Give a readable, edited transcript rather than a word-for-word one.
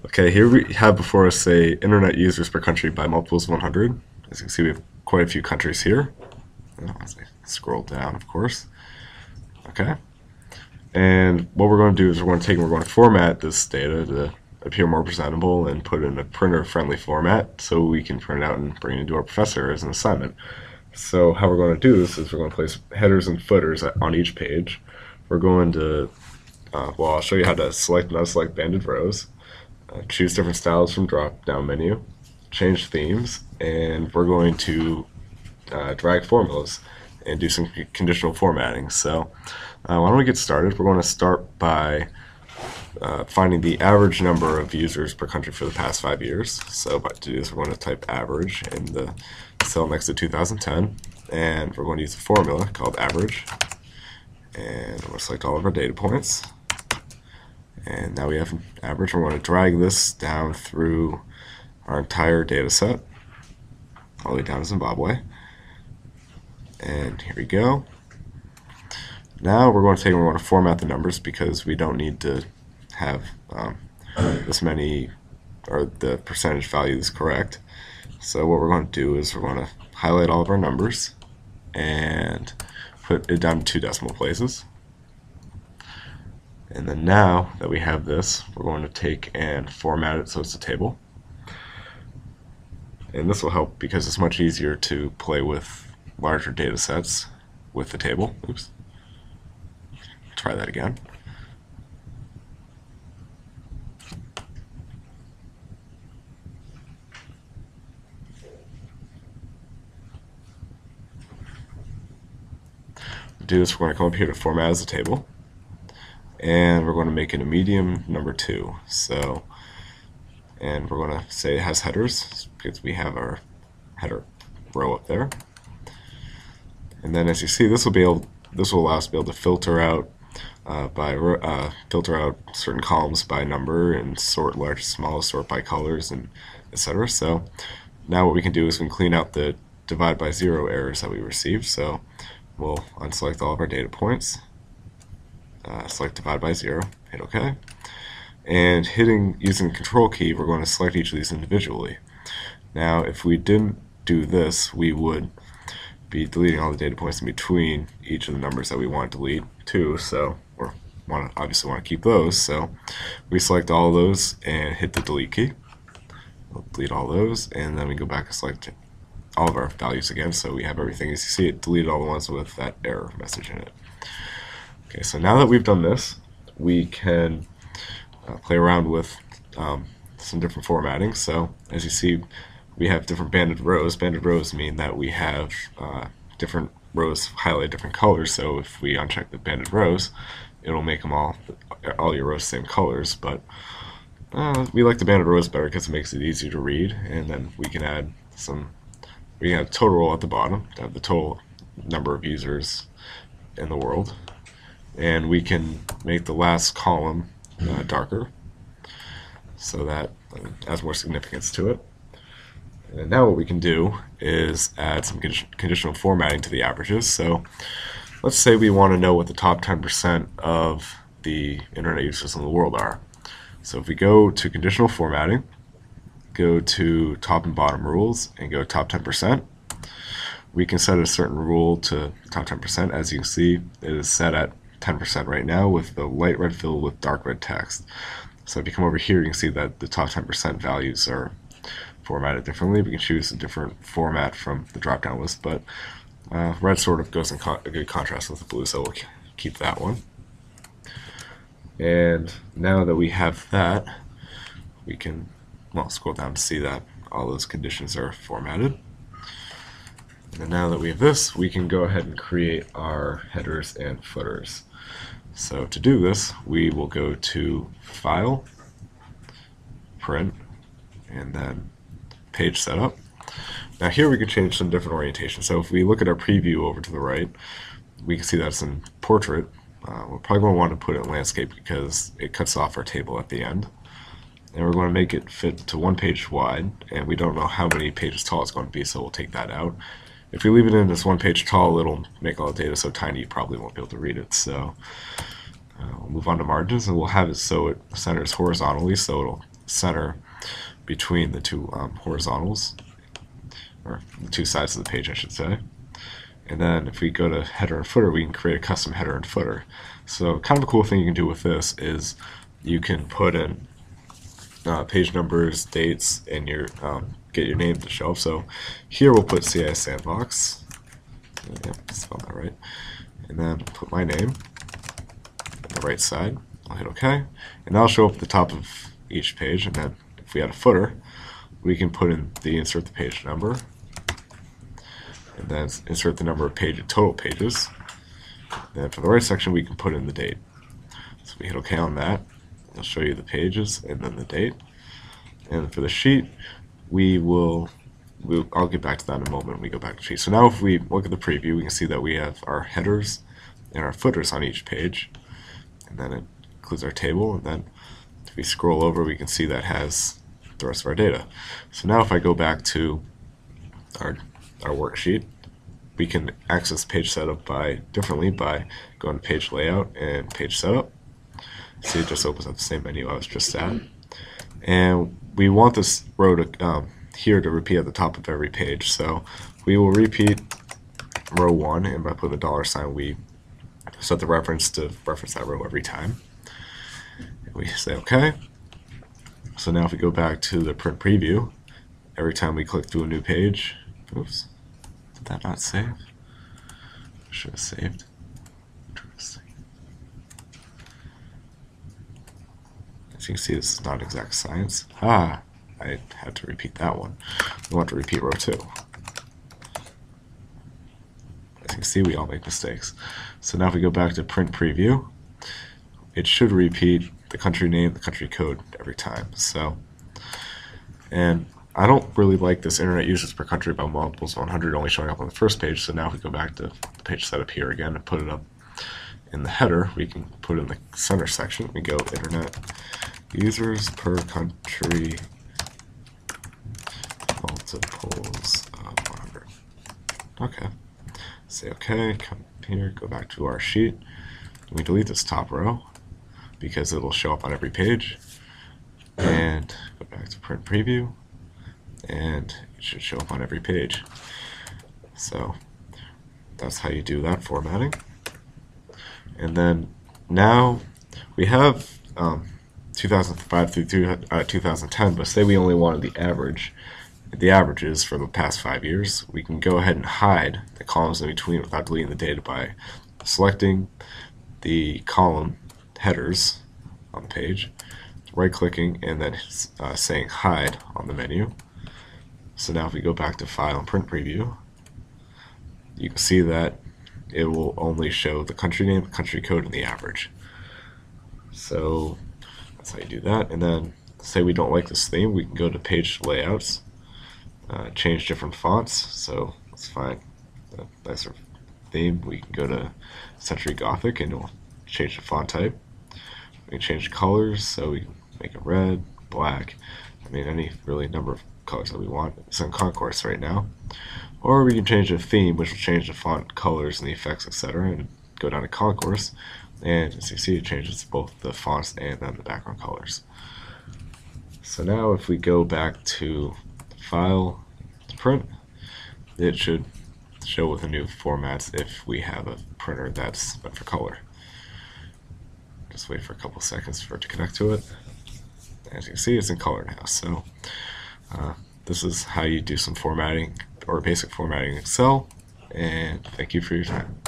Okay, here we have before us, say, internet users per country by multiples of 100. As you can see, we have quite a few countries here. As I scroll down, of course. Okay. And what we're going to do is we're going to format this data to appear more presentable and put it in a printer-friendly format so we can print it out and bring it into our professor as an assignment. So how we're going to do this is we're going to place headers and footers on each page. We're going to, well, I'll show you how to select and unselect banded rows, choose different styles from drop-down menu, change themes, and we're going to drag formulas and do some conditional formatting. So why don't we get started? We're going to start by finding the average number of users per country for the past 5 years. So to do this, we're going to type average in the cell next to 2010, and we're going to use a formula called average, and we're going to select all of our data points, and now we have an average. We're going to drag this down through our entire data set all the way down to Zimbabwe, and here we go. Now we're going to format the numbers because we don't need to have this many, or the percentage value is correct. So what we're going to do is we're going to highlight all of our numbers and put it down to 2 decimal places. And then now that we have this, we're going to take and format it so it's a table. And this will help because it's much easier to play with larger data sets with the table. Oops. Try that again. To do this, we're going to come up here to format as a table, and we're going to make it a medium number 2. So, and we're going to say it has headers because we have our header row up there. And then, as you see, this will allow us to be able to filter out certain columns by number and sort large, small, sort by colors, and etc. So now what we can do is we can clean out the divide by 0 errors that we received. So we'll unselect all of our data points, select divide by 0, hit OK, and using the control key, we're going to select each of these individually. Now, if we didn't do this, we would be deleting all the data points in between each of the numbers that we want to delete too. So obviously want to keep those. So we select all of those and hit the delete key. We'll delete all those, and then we go back and select all of our values again. So we have everything. As you see, it deleted all the ones with that error message in it. Okay, so now that we've done this, we can play around with some different formatting. So as you see, we have different banded rows. Banded rows mean that we have different rows highlight different colors. So if we uncheck the banded rows, it'll make them all your rows the same colors. But we like the banded rows better because it makes it easier to read. And then we can add total row at the bottom to have the total number of users in the world. And we can make the last column darker so that adds more significance to it. And now what we can do is add some conditional formatting to the averages. So let's say we want to know what the top 10% of the internet users in the world are. So if we go to conditional formatting, go to top and bottom rules, and go top 10%, we can set a certain rule to top 10%. As you can see, it is set at 10% right now with the light red fill with dark red text. So if you come over here, you can see that the top 10% values are formatted differently. We can choose a different format from the drop-down list, but red sort of goes in a good contrast with the blue, so we'll keep that one. And now that we have that, we can scroll down to see that all those conditions are formatted. And now that we have this, we can go ahead and create our headers and footers. So to do this, we will go to File, Print, and then Page Setup. Now here we can change some different orientation. So if we look at our preview over to the right, we can see that it's in portrait. We're probably going to want to put it in landscape because it cuts off our table at the end. And we're going to make it fit to 1 page wide, and we don't know how many pages tall it's going to be, so we'll take that out. If we leave it in as 1 page tall, it'll make all the data so tiny you probably won't be able to read it. So We'll move on to margins, and we'll have it so it centers horizontally, so it'll center between the two horizontals, or the two sides of the page, I should say. And then if we go to header and footer, we can create a custom header and footer. So kind of a cool thing you can do with this is you can put in page numbers, dates, and your get your name to show up. So here we'll put CIS Sandbox. Yep, spelled that right. And then put my name on the right side. I'll hit OK, and that'll show up at the top of each page. And then if we add a footer, we can put in the insert the page number, and then insert the number of total pages. Then for the right section, we can put in the date. So we hit OK on that. It'll show you the pages and then the date. And for the sheet, I'll get back to that in a moment when we go back to sheet. So now if we look at the preview, we can see that we have our headers and our footers on each page. And then it includes our table. And then if we scroll over, we can see that has the rest of our data. So now if I go back to our worksheet, we can access page setup differently by going to page layout and page setup. See, it just opens up the same menu I was just at. And we want this row to here to repeat at the top of every page. So we will repeat row 1, and by putting the $, we set the reference to reference that row every time. And we say OK. So now if we go back to the print preview, every time we click through a new page, oops, did that not save? I should have saved. Interesting. As you can see, this is not exact science. I had to repeat that one. We want to repeat row 2. As you can see, we all make mistakes. So now if we go back to print preview, it should repeat the country name, the country code every time. So, and I don't really like this internet users per country by multiples of 100 only showing up on the first page. So now if we go back to the page setup here again and put it up in the header, we can put it in the center section. We go internet users per country multiples of 100. Okay. Say OK, come here, go back to our sheet. We delete this top row because it'll show up on every page. And go back to print preview, and it should show up on every page. So that's how you do that formatting. And then now we have 2005 through 2010, but say we only wanted the averages for the past 5 years. We can go ahead and hide the columns in between without deleting the data by selecting the column headers on the page, right-clicking, and then saying hide on the menu. So now if we go back to File and Print Preview, you can see that it will only show the country name, the country code, and the average. So that's how you do that. And then say we don't like this theme, we can go to Page Layouts, change different fonts. So let's find a nicer theme. We can go to Century Gothic and it'll change the font type. We can change the colors, so we can make it red, black, any really number of colors that we want. It's in Concourse right now. Or we can change the theme, which will change the font colors and the effects, etc., and go down to Concourse. And as you see, it changes both the fonts and then the background colors. So now if we go back to File, to Print, it should show with the new formats if we have a printer that's meant for color. Just wait for a couple seconds for it to connect to it. As you can see, it's in color now. So this is how you do some formatting or basic formatting in Excel. And thank you for your time.